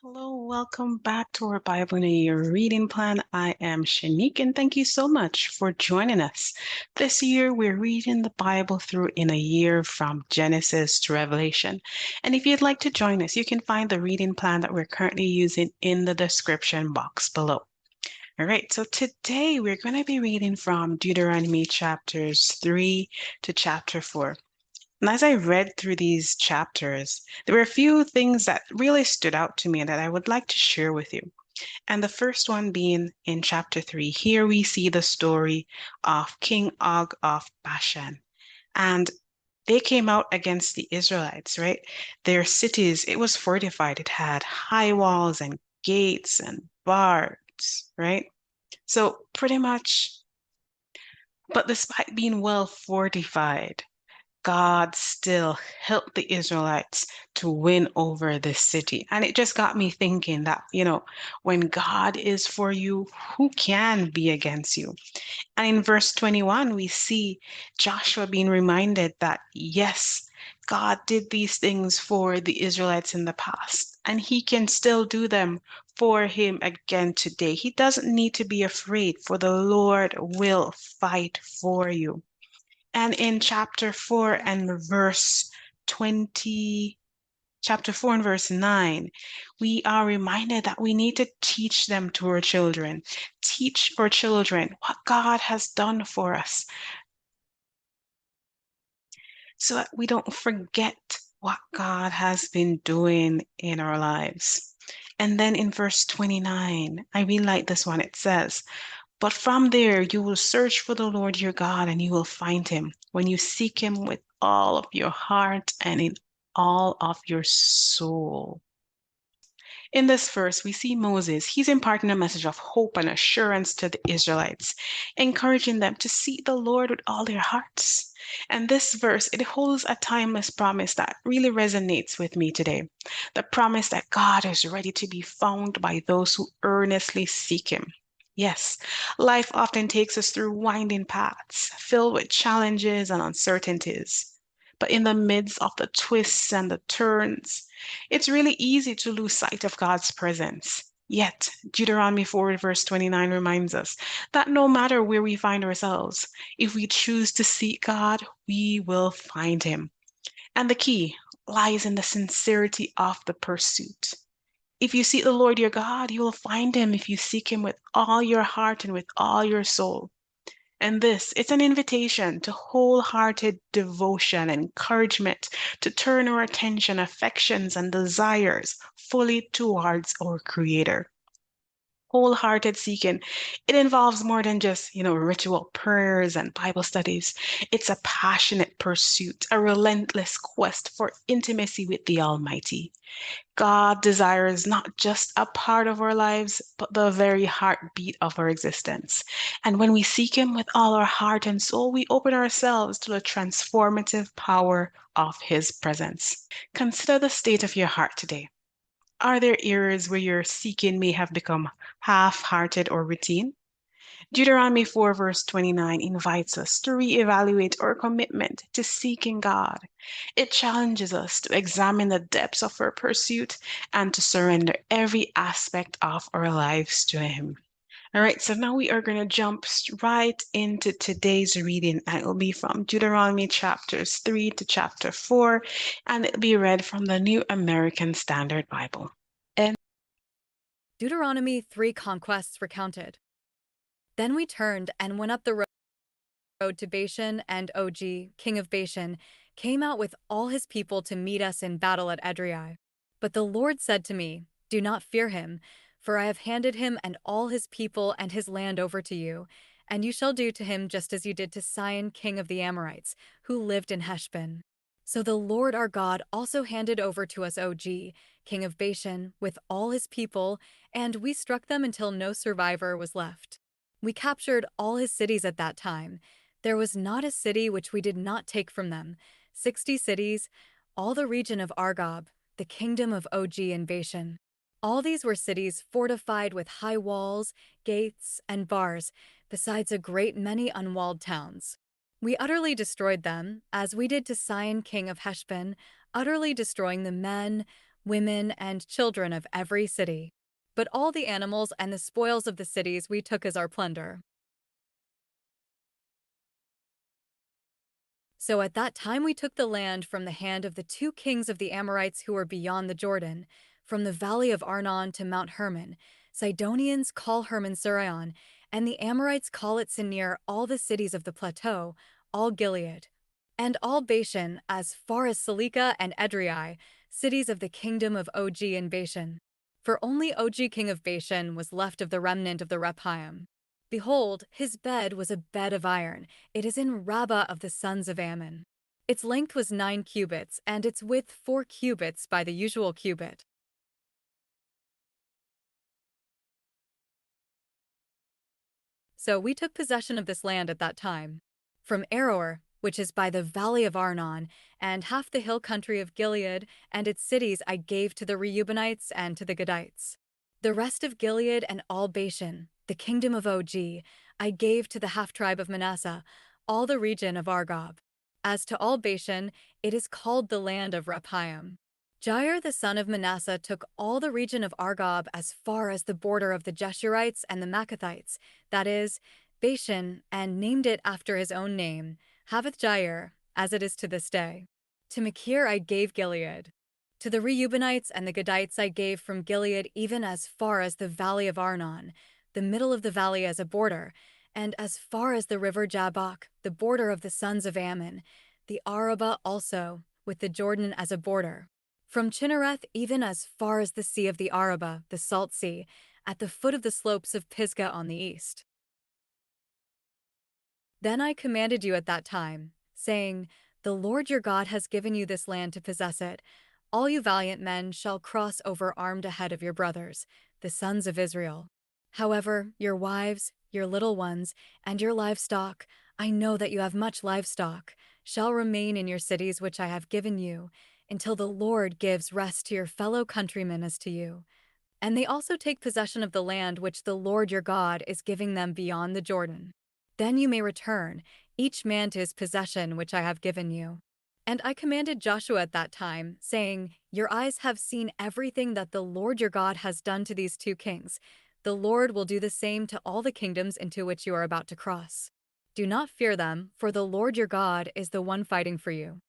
Hello. Welcome back to our Bible in a Year reading plan. I am Shanique, and thank you so much for joining us. This year, we're reading the Bible through in a year from Genesis to Revelation. And if you'd like to join us, you can find the reading plan that we're currently using in the description box below. All right, so today we're going to be reading from Deuteronomy chapters 3 to chapter 4. And as I read through these chapters, there were a few things that really stood out to me that I would like to share with you. And the first one being in chapter 3. Here we see the story of King Og of Bashan. And they came out against the Israelites, right? Their cities, it was fortified. It had high walls and gates and bars, right? So pretty much, but despite being well fortified, God still helped the Israelites to win over this city. And it just got me thinking that, when God is for you, who can be against you? And in verse 21, we see Joshua being reminded that, yes, God did these things for the Israelites in the past, and he can still do them for him again today. He doesn't need to be afraid, for the Lord will fight for you. And in chapter 4 and verse 20, chapter 4 and verse 9, we are reminded that we need to teach them to our children. Teach our children what God has done for us so that we don't forget what God has been doing in our lives. And then in verse 29, I really like this one. It says, but from there, you will search for the Lord your God and you will find him when you seek him with all of your heart and in all of your soul. In this verse, we see Moses. He's imparting a message of hope and assurance to the Israelites, encouraging them to seek the Lord with all their hearts. And this verse, it holds a timeless promise that really resonates with me today. The promise that God is ready to be found by those who earnestly seek him. Yes, life often takes us through winding paths filled with challenges and uncertainties. But in the midst of the twists and the turns, it's really easy to lose sight of God's presence. Yet, Deuteronomy 4, verse 29 reminds us that no matter where we find ourselves, if we choose to seek God, we will find him. And the key lies in the sincerity of the pursuit. If you seek the Lord your God, you will find him if you seek him with all your heart and with all your soul. And this, it's an invitation to wholehearted devotion, encouragement to turn our attention, affections, and desires fully towards our Creator. Wholehearted seeking, it involves more than just, ritual prayers and Bible studies. It's a passionate pursuit, a relentless quest for intimacy with the Almighty. God desires not just a part of our lives, but the very heartbeat of our existence. And when we seek him with all our heart and soul, we open ourselves to the transformative power of his presence. Consider the state of your heart today. Are there areas where your seeking may have become half-hearted or routine? Deuteronomy 4, verse 29 invites us to reevaluate our commitment to seeking God. It challenges us to examine the depths of our pursuit and to surrender every aspect of our lives to him. All right, so now we are going to jump right into today's reading, and it will be from Deuteronomy chapters 3 to chapter 4, and it'll be read from the New American Standard Bible. And Deuteronomy 3 conquests recounted. Then we turned and went up the road to Bashan, and Og, king of Bashan, came out with all his people to meet us in battle at Edrei. But the Lord said to me, do not fear him, for I have handed him and all his people and his land over to you, and you shall do to him just as you did to Sihon, king of the Amorites, who lived in Heshbon. So the Lord our God also handed over to us Og, king of Bashan, with all his people, and we struck them until no survivor was left. We captured all his cities at that time. There was not a city which we did not take from them. 60 cities, all the region of Argob, the kingdom of Og and Bashan. All these were cities fortified with high walls, gates, and bars, besides a great many unwalled towns. We utterly destroyed them, as we did to Sihon king of Heshbon, utterly destroying the men, women and children of every city. But all the animals and the spoils of the cities we took as our plunder. So at that time we took the land from the hand of the 2 kings of the Amorites who were beyond the Jordan, from the valley of Arnon to Mount Hermon. Sidonians call Hermon Sirion, and the Amorites call it Sinir, all the cities of the plateau, all Gilead, and all Bashan, as far as Salika and Edrei, cities of the kingdom of Og and Bashan. For only Og king of Bashan was left of the remnant of the Rephaim. Behold, his bed was a bed of iron. It is in Rabbah of the sons of Ammon. Its length was 9 cubits, and its width 4 cubits by the usual cubit. So we took possession of this land at that time. From Aroer, which is by the valley of Arnon, and half the hill country of Gilead, and its cities I gave to the Reubenites and to the Gadites. The rest of Gilead and all Bashan, the kingdom of Og, I gave to the half-tribe of Manasseh, all the region of Argob. As to all Bashan, it is called the land of Rephaim. Jair the son of Manasseh took all the region of Argob as far as the border of the Jeshurites and the Maccathites, that is, Bashan, and named it after his own name, Havoth Jair, as it is to this day. To Machir I gave Gilead. To the Reubenites and the Gadites I gave from Gilead even as far as the valley of Arnon, the middle of the valley as a border, and as far as the river Jabbok, the border of the sons of Ammon, the Arabah also, with the Jordan as a border. From Chinnereth even as far as the sea of the Arabah, the salt sea, at the foot of the slopes of Pisgah on the east. Then I commanded you at that time, saying, The Lord your God has given you this land to possess it. All you valiant men shall cross over armed ahead of your brothers, the sons of Israel. However, your wives, your little ones, and your livestock, I know that you have much livestock, shall remain in your cities which I have given you, until the Lord gives rest to your fellow countrymen as to you. And they also take possession of the land which the Lord your God is giving them beyond the Jordan. Then you may return, each man to his possession which I have given you. And I commanded Joshua at that time, saying, Your eyes have seen everything that the Lord your God has done to these 2 kings. The Lord will do the same to all the kingdoms into which you are about to cross. Do not fear them, for the Lord your God is the one fighting for you.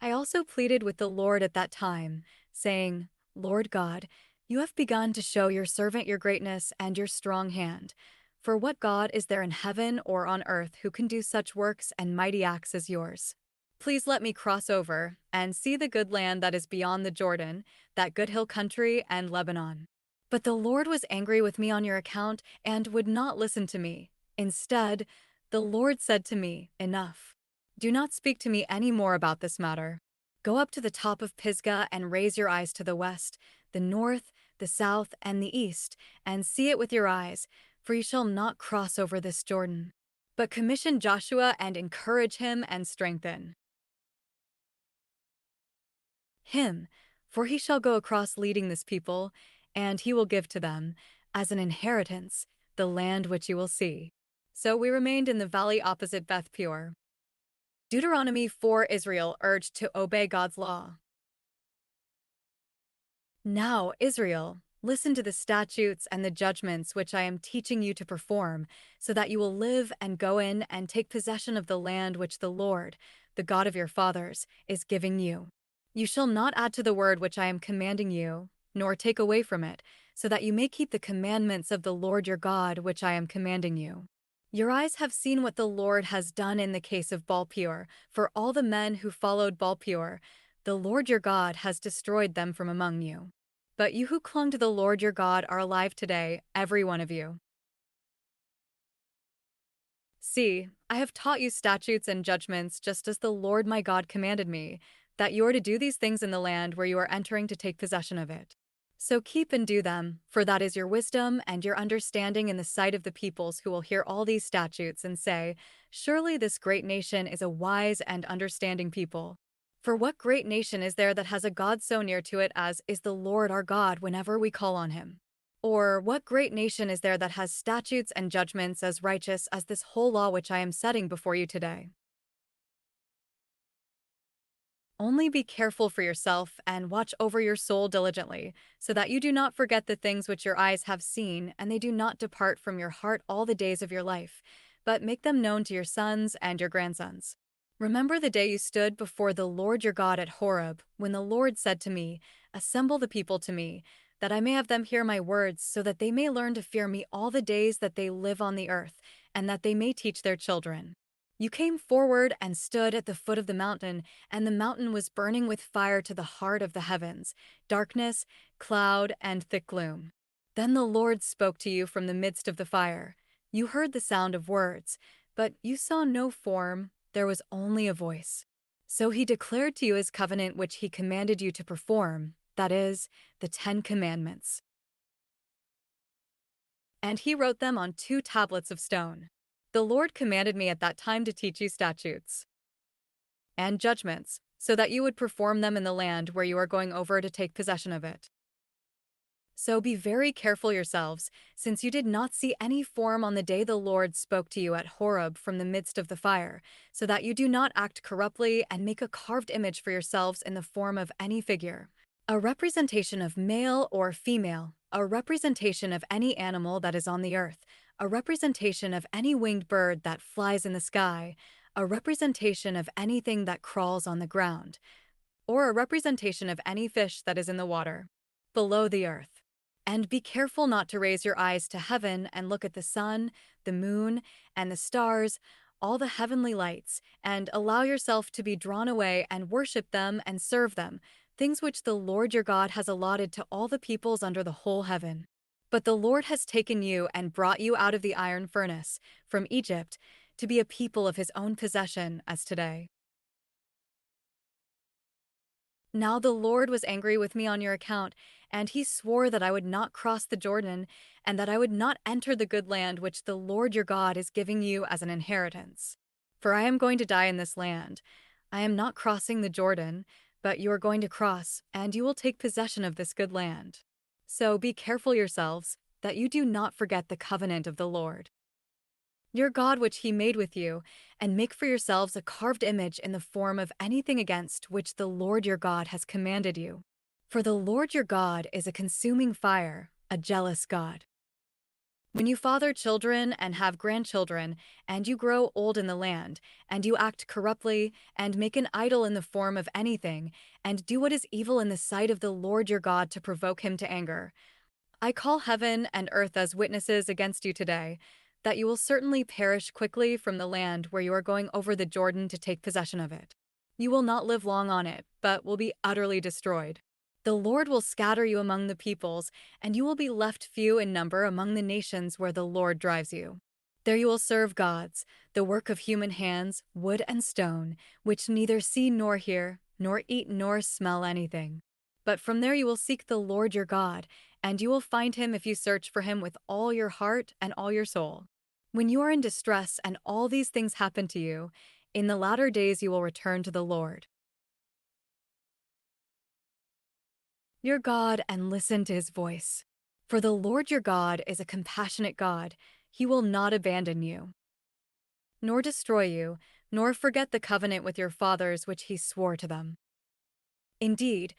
I also pleaded with the Lord at that time, saying, Lord God, you have begun to show your servant your greatness and your strong hand. For what God is there in heaven or on earth who can do such works and mighty acts as yours? Please let me cross over and see the good land that is beyond the Jordan, that good hill country and Lebanon. But the Lord was angry with me on your account and would not listen to me. Instead, the Lord said to me, Enough. Do not speak to me any more about this matter. Go up to the top of Pisgah and raise your eyes to the west, the north, the south, and the east, and see it with your eyes, for you shall not cross over this Jordan. But commission Joshua and encourage him and strengthen him, for he shall go across leading this people, and he will give to them, as an inheritance, the land which you will see. So we remained in the valley opposite Beth Peor. Deuteronomy 4. Israel urged to obey God's law. Now, Israel, listen to the statutes and the judgments which I am teaching you to perform, so that you will live and go in and take possession of the land which the Lord, the God of your fathers, is giving you. You shall not add to the word which I am commanding you, nor take away from it, so that you may keep the commandments of the Lord your God which I am commanding you. Your eyes have seen what the Lord has done in the case of Baal-peor. For all the men who followed Baal-peor, the Lord your God has destroyed them from among you. But you who clung to the Lord your God are alive today, every one of you. See, I have taught you statutes and judgments just as the Lord my God commanded me, that you are to do these things in the land where you are entering to take possession of it. So keep and do them, for that is your wisdom and your understanding in the sight of the peoples who will hear all these statutes and say, Surely this great nation is a wise and understanding people. For what great nation is there that has a God so near to it as is the Lord our God whenever we call on him? Or what great nation is there that has statutes and judgments as righteous as this whole law which I am setting before you today? Only be careful for yourself and watch over your soul diligently, so that you do not forget the things which your eyes have seen, and they do not depart from your heart all the days of your life, but make them known to your sons and your grandsons. Remember the day you stood before the Lord your God at Horeb, when the Lord said to me, "Assemble the people to me, that I may have them hear my words, so that they may learn to fear me all the days that they live on the earth, and that they may teach their children." You came forward and stood at the foot of the mountain, and the mountain was burning with fire to the heart of the heavens, darkness, cloud, and thick gloom. Then the Lord spoke to you from the midst of the fire. You heard the sound of words, but you saw no form, there was only a voice. So he declared to you his covenant which he commanded you to perform, that is, the 10 Commandments. And he wrote them on 2 tablets of stone. The Lord commanded me at that time to teach you statutes and judgments, so that you would perform them in the land where you are going over to take possession of it. So be very careful yourselves, since you did not see any form on the day the Lord spoke to you at Horeb from the midst of the fire, so that you do not act corruptly and make a carved image for yourselves in the form of any figure, a representation of male or female, a representation of any animal that is on the earth, a representation of any winged bird that flies in the sky, a representation of anything that crawls on the ground, or a representation of any fish that is in the water, below the earth. And be careful not to raise your eyes to heaven and look at the sun, the moon, and the stars, all the heavenly lights, and allow yourself to be drawn away and worship them and serve them, things which the Lord your God has allotted to all the peoples under the whole heaven. But the Lord has taken you and brought you out of the iron furnace, from Egypt, to be a people of his own possession as today. Now the Lord was angry with me on your account, and he swore that I would not cross the Jordan, and that I would not enter the good land which the Lord your God is giving you as an inheritance. For I am going to die in this land. I am not crossing the Jordan, but you are going to cross, and you will take possession of this good land. So be careful yourselves, that you do not forget the covenant of the Lord your God which he made with you, and make for yourselves a carved image in the form of anything against which the Lord your God has commanded you. For the Lord your God is a consuming fire, a jealous God. When you father children and have grandchildren, and you grow old in the land, and you act corruptly, and make an idol in the form of anything, and do what is evil in the sight of the Lord your God to provoke him to anger, I call heaven and earth as witnesses against you today, that you will certainly perish quickly from the land where you are going over the Jordan to take possession of it. You will not live long on it, but will be utterly destroyed. The Lord will scatter you among the peoples, and you will be left few in number among the nations where the Lord drives you. There you will serve gods, the work of human hands, wood and stone, which neither see nor hear, nor eat nor smell anything. But from there you will seek the Lord your God, and you will find him if you search for him with all your heart and all your soul. When you are in distress and all these things happen to you, in the latter days you will return to the Lord your God and listen to his voice. For the Lord your God is a compassionate God. He will not abandon you, nor destroy you, nor forget the covenant with your fathers which he swore to them. Indeed,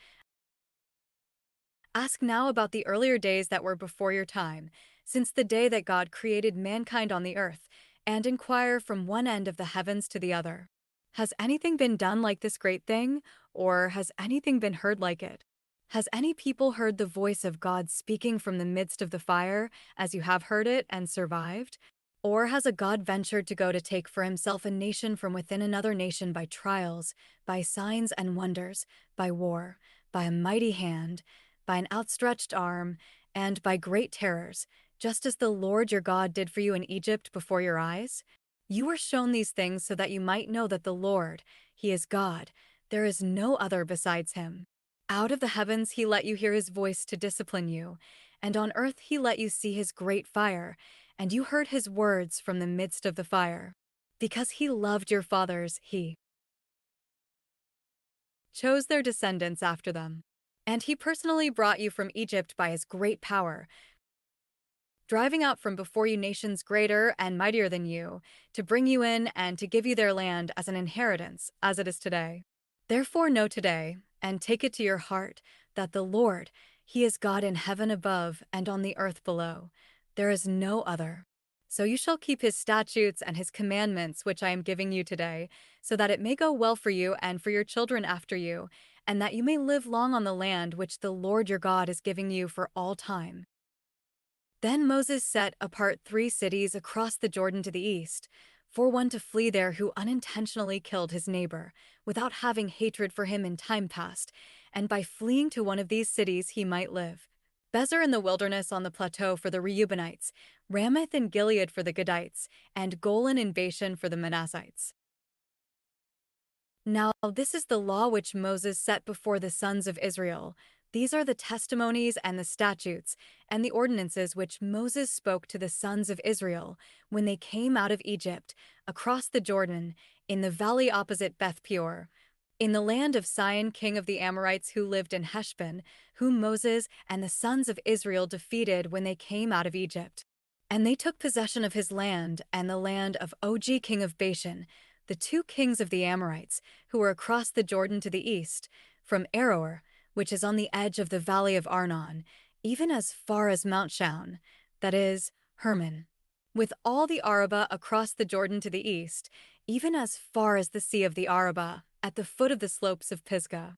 ask now about the earlier days that were before your time, since the day that God created mankind on the earth, and inquire from one end of the heavens to the other. Has anything been done like this great thing, or has anything been heard like it? Has any people heard the voice of God speaking from the midst of the fire, as you have heard it and survived? Or has a God ventured to go to take for himself a nation from within another nation by trials, by signs and wonders, by war, by a mighty hand, by an outstretched arm, and by great terrors, just as the Lord your God did for you in Egypt before your eyes? You were shown these things so that you might know that the Lord, he is God, there is no other besides him. Out of the heavens he let you hear his voice to discipline you, and on earth he let you see his great fire, and you heard his words from the midst of the fire. Because he loved your fathers, he chose their descendants after them. And he personally brought you from Egypt by his great power, driving out from before you nations greater and mightier than you, to bring you in and to give you their land as an inheritance, as it is today. Therefore know today, and take it to your heart, that the Lord, He is God in heaven above and on the earth below. There is no other. So you shall keep His statutes and His commandments, which I am giving you today, so that it may go well for you and for your children after you, and that you may live long on the land which the Lord your God is giving you for all time. Then Moses set apart 3 cities across the Jordan to the east, for one to flee there who unintentionally killed his neighbor, without having hatred for him in time past, and by fleeing to one of these cities he might live. Bezer in the wilderness on the plateau for the Reubenites, Ramoth in Gilead for the Gadites, and Golan in Bashan for the Manassites. Now this is the law which Moses set before the sons of Israel. These are the testimonies and the statutes and the ordinances which Moses spoke to the sons of Israel when they came out of Egypt, across the Jordan, in the valley opposite Beth Peor, in the land of Sihon king of the Amorites who lived in Heshbon, whom Moses and the sons of Israel defeated when they came out of Egypt. And they took possession of his land and the land of Og king of Bashan, the 2 kings of the Amorites, who were across the Jordan to the east, from Aroer, which is on the edge of the valley of Arnon, even as far as Mount Shaun, that is, Hermon, with all the Arabah across the Jordan to the east, even as far as the sea of the Arabah, at the foot of the slopes of Pisgah.